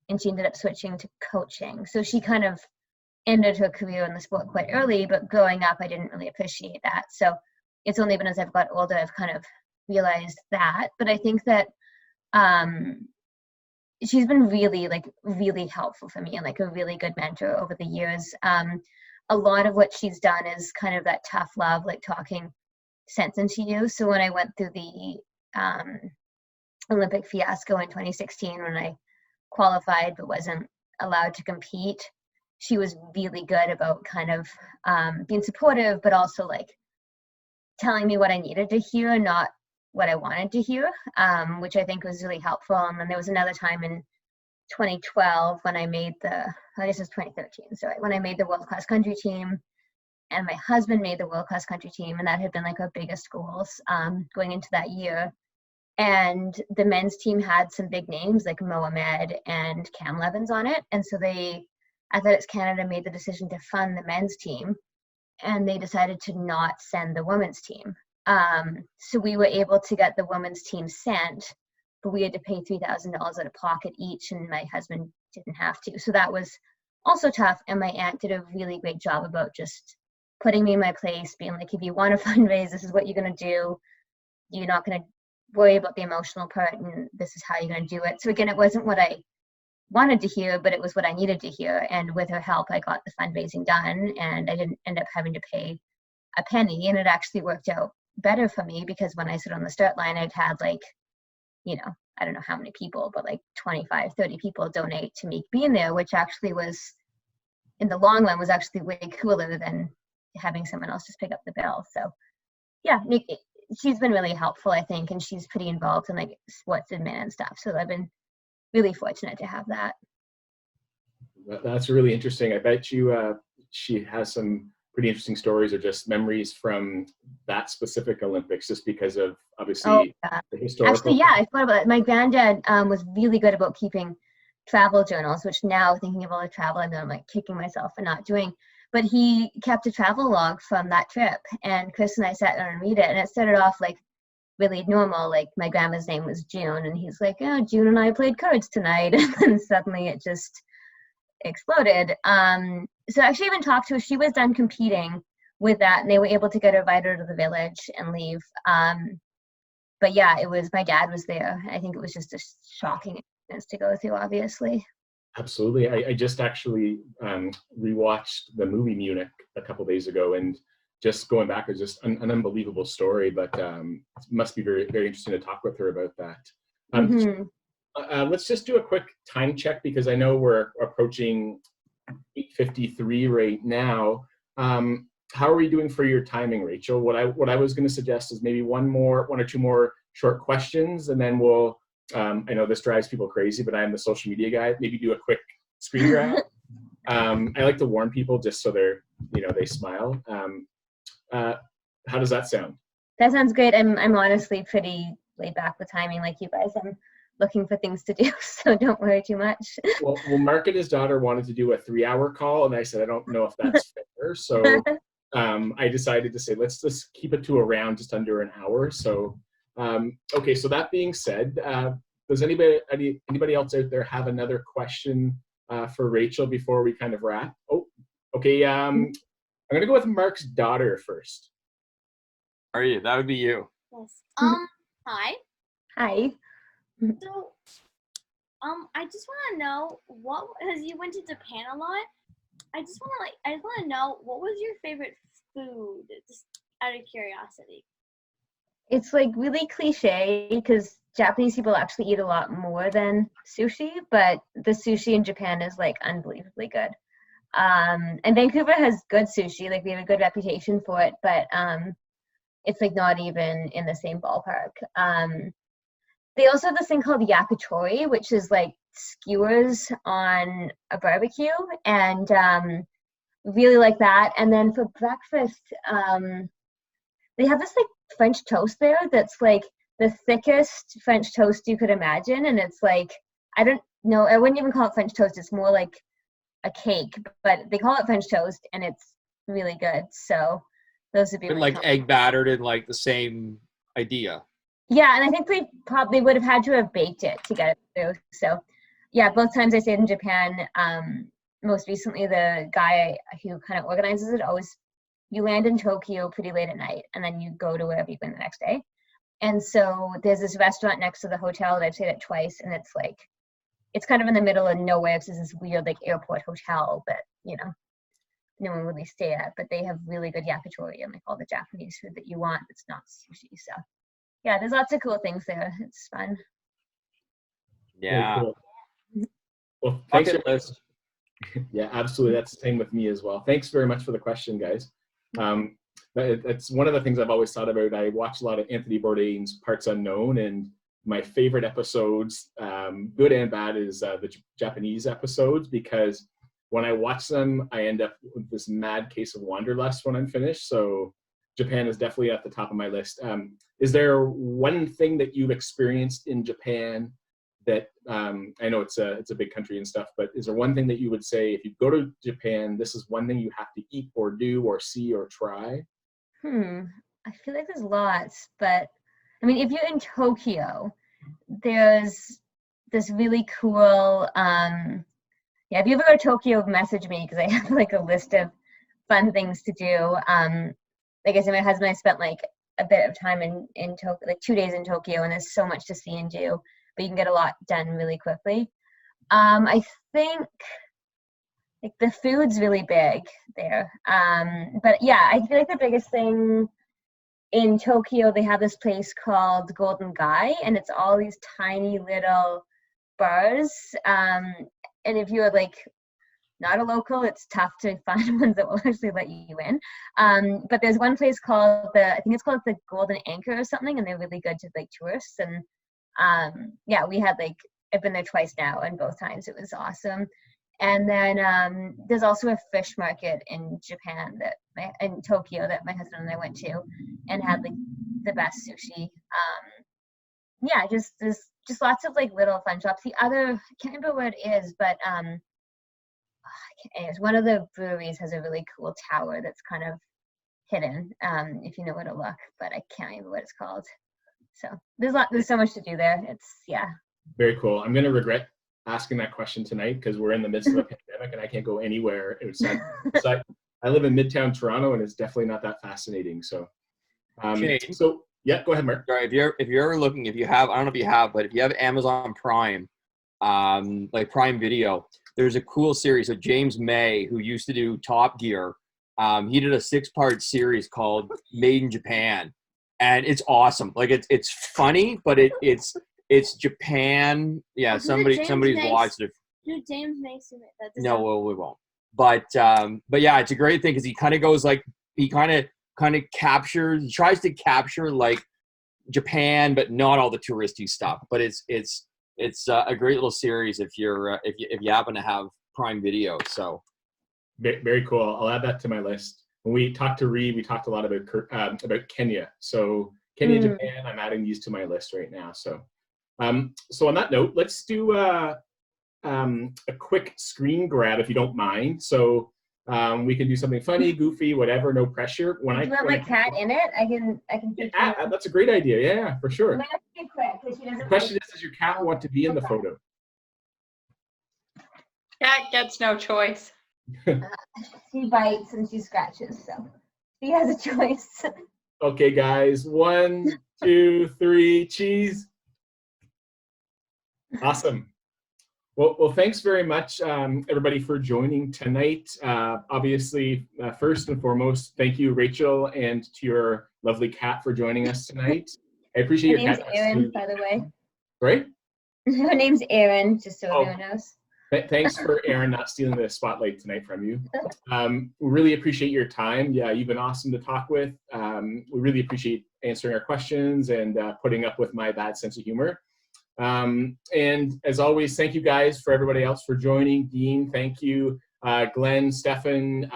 and she ended up switching to coaching. So she kind of ended her career in the sport quite early, but growing up, I didn't really appreciate that. So it's only been as I've got older, I've kind of realized that. But I think that she's been really helpful for me and like a really good mentor over the years. A lot of what she's done is kind of that tough love, like talking sense into you. So when I went through the Olympic fiasco in 2016, when I qualified but wasn't allowed to compete, she was really good about kind of being supportive, but also like telling me what I needed to hear, not what I wanted to hear, which I think was really helpful. And then there was another time in 2012 when I guess it was 2013, sorry, when I made the world cross country team, and my husband made the world cross country team, and that had been like our biggest goals going into that year. And the men's team had some big names like Mohamed and Cam Levins on it. And so Athletics Canada made the decision to fund the men's team, and they decided to not send the women's team. So we were able to get the women's team sent, but we had to pay $3,000 out of pocket each, and my husband didn't have to. So that was also tough. And my aunt did a really great job about just putting me in my place, being like, if you want to fundraise, this is what you're going to do. You're not going to worry about the emotional part, and this is how you're going to do it. So again, it wasn't what I wanted to hear, but it was what I needed to hear. And with her help, I got the fundraising done, and I didn't end up having to pay a penny. And it actually worked out better for me, because when I stood on the start line, I'd had like, you know, I don't know how many people, but like 25, 30 people donate to me being there, which actually was, in the long run, was actually way cooler than having someone else just pick up the bill. So yeah, she's been really helpful, I think, and she's pretty involved in like sports admin and stuff. So I've been really fortunate to have that. That's really interesting. I bet you she has some pretty interesting stories or just memories from that specific Olympics, just because of obviously the historical. Actually, yeah, I thought about it. My granddad was really good about keeping travel journals, which now thinking of all the travel I've done, I'm like kicking myself for not doing. But he kept a travel log from that trip, and Chris and I sat down and read it, and it started off like really normal. Like my grandma's name was June, and he's like, oh, June and I played cards tonight. And then suddenly it just exploded. So I actually even talked to her. She was done competing with that, and they were able to get her invited to the village and leave. But yeah, it was, my dad was there. I think it was just a shocking experience to go through, obviously. Absolutely. I just actually rewatched the movie Munich a couple days ago, and just going back, it's just an unbelievable story, but it must be very, very interesting to talk with her about that. Let's just do a quick time check, because I know we're approaching 8:53 right now. How are we doing for your timing, Rachel? What I was going to suggest is maybe one or two more short questions, and then we'll, I know this drives people crazy, but I'm the social media guy. Maybe do a quick screen grab. I like to warn people just so they smile. How does that sound? That sounds great. I'm honestly pretty laid back with timing, like you guys. I'm looking for things to do, so don't worry too much. Well, Mark and his daughter wanted to do a 3-hour call, and I said I don't know if that's fair. So I decided to say let's just keep it to around just under an hour. So okay. So that being said, does anybody else out there have another question for Rachel before we kind of wrap? Oh, okay. I'm gonna go with Mark's daughter first. Are you? That would be you. Yes. Hi. Hi. So, I just want to know because you went to Japan a lot. I just want to know what was your favorite food, just out of curiosity. It's like really cliche because Japanese people actually eat a lot more than sushi, but the sushi in Japan is like unbelievably good. And Vancouver has good sushi, like we have a good reputation for it, but it's like not even in the same ballpark. They also have this thing called yakitori, which is like skewers on a barbecue, and really like that. And then for breakfast, they have this like French toast there that's like the thickest French toast you could imagine, and it's like, I don't know, I wouldn't even call it French toast, it's more like a cake, but they call it French toast, and it's really good. So those would be Been like egg battered and like the same idea. Yeah, and I think they probably would have had to have baked it to get it through. So yeah, both times I stayed in Japan, most recently the guy who kind of organizes it always, you land in Tokyo pretty late at night and then you go to wherever you're going the next day. And so there's this restaurant next to the hotel that I've stayed at twice, and it's like, it's kind of in the middle of nowhere. It's this weird like airport hotel that, you know, no one really stay at, but they have really good yakitori and like all the Japanese food that you want. It's not sushi. So yeah, there's lots of cool things there. It's fun. Yeah. Cool. Well, thanks. Bucket list. Yeah, absolutely. That's the same with me as well. Thanks very much for the question, guys. It's one of the things I've always thought about. I watch a lot of Anthony Bourdain's Parts Unknown, and my favorite episodes, good and bad, is the Japanese episodes, because when I watch them, I end up with this mad case of wanderlust when I'm finished. So Japan is definitely at the top of my list. Is there one thing that you've experienced in Japan that, I know it's a big country and stuff, but is there one thing that you would say, if you go to Japan, this is one thing you have to eat or do or see or try? I feel like there's lots, but I mean, if you're in Tokyo, there's this really cool, yeah, if you ever go to Tokyo, message me, because I have like a list of fun things to do. Like I said, my husband and I spent like a bit of time in Tokyo, like 2 days in Tokyo, and there's so much to see and do, but you can get a lot done really quickly. I think like the food's really big there. But yeah, I feel like the biggest thing in Tokyo, they have this place called Golden Gai, and it's all these tiny little bars. And if you're like not a local, it's tough to find ones that will actually let you in. But there's one place called I think it's called the Golden Anchor or something, and they're really good to like tourists. And yeah, we had like, I've been there twice now, and both times it was awesome. And then there's also a fish market in Japan in Tokyo that my husband and I went to, and had like the best sushi. Yeah, there's just lots of like little fun shops. The other, I can't remember what it is, but anyways, one of the breweries has a really cool tower that's kind of hidden, if you know where to look, but I can't remember what it's called. So there's so much to do there. It's, yeah. Very cool. I'm going to regret asking that question tonight because we're in the midst of a pandemic and I can't go anywhere outside. I live in Midtown Toronto, and it's definitely not that fascinating. So, so yeah, go ahead, Mark. Sorry, if you're ever looking, if you have, I don't know if you have, but if you have Amazon Prime, like Prime Video, there's a cool series of James May, who used to do Top Gear. He did a 6-part series called Made in Japan, and it's awesome. Like it's funny, but it's Japan. Yeah, somebody's watched it. Dude, James Mason. No, well, we won't. But yeah, it's a great thing because he kind of goes like, he kind of captures, he tries to capture like Japan, but not all the touristy stuff. But it's a great little series if you happen to have Prime Video. So very cool. I'll add that to my list. when we talked to Reed, we talked a lot about Kenya. So Kenya, Japan, I'm adding these to my list right now. So, so on that note, let's do a quick screen grab if you don't mind. So we can do something funny, goofy, whatever, no pressure. Do you want my cat in it? I can. Yeah, that's a great idea. Yeah, for sure. I'm gonna be quick, 'cause she The doesn't question is, does your cat want to be in the photo? Cat gets no choice. She bites and she scratches, so she has a choice. Okay, guys. 1, 2, 3, cheese. Awesome. Well, thanks very much, everybody, for joining tonight. Obviously, first and foremost, thank you, Rachel, and to your lovely cat for joining us tonight. I appreciate Her your name's cat. Erin, by the way. Right? Her name's Erin, just so everyone knows. Thanks for Erin not stealing the spotlight tonight from you. We really appreciate your time. Yeah, you've been awesome to talk with. We really appreciate answering our questions and putting up with my bad sense of humor. And as always, thank you guys for everybody else for joining. Dean, thank you. Glenn, Stefan,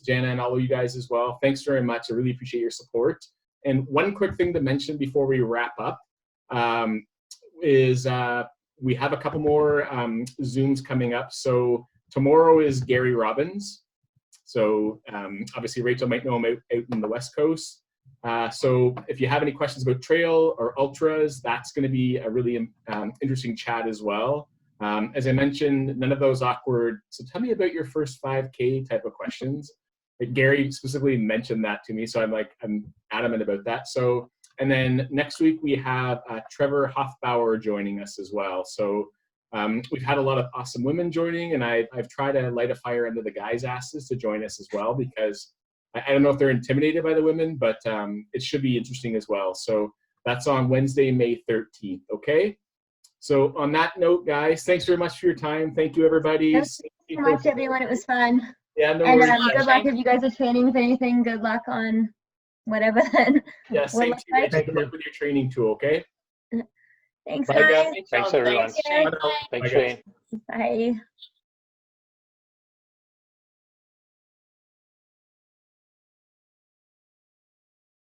Jana, and all of you guys as well. Thanks very much. I really appreciate your support. And one quick thing to mention before we wrap up is we have a couple more Zooms coming up. So tomorrow is Gary Robbins. So obviously Rachel might know him out in the West Coast. So if you have any questions about trail or ultras, that's going to be a really interesting chat as well. As I mentioned, none of those awkward. So tell me about your first 5K type of questions. Like Gary specifically mentioned that to me, so I'm adamant about that. So, and then next week we have Trevor Hoffbauer joining us as well. So we've had a lot of awesome women joining, and I've tried to light a fire under the guys' asses to join us as well, because I don't know if they're intimidated by the women, but it should be interesting as well. So that's on Wednesday, May 13th, okay? So on that note, guys, thanks very much for your time. Thank you, everybody. Thank you so much, everyone. It was fun. Yeah, no and worries. Good luck if you guys are training with anything. Good luck on whatever then. Yeah, same to you. Good luck with your training too, okay? Thanks, Bye, guys. Thanks, everyone. Thanks, Shane. Thanks, Shane. Bye.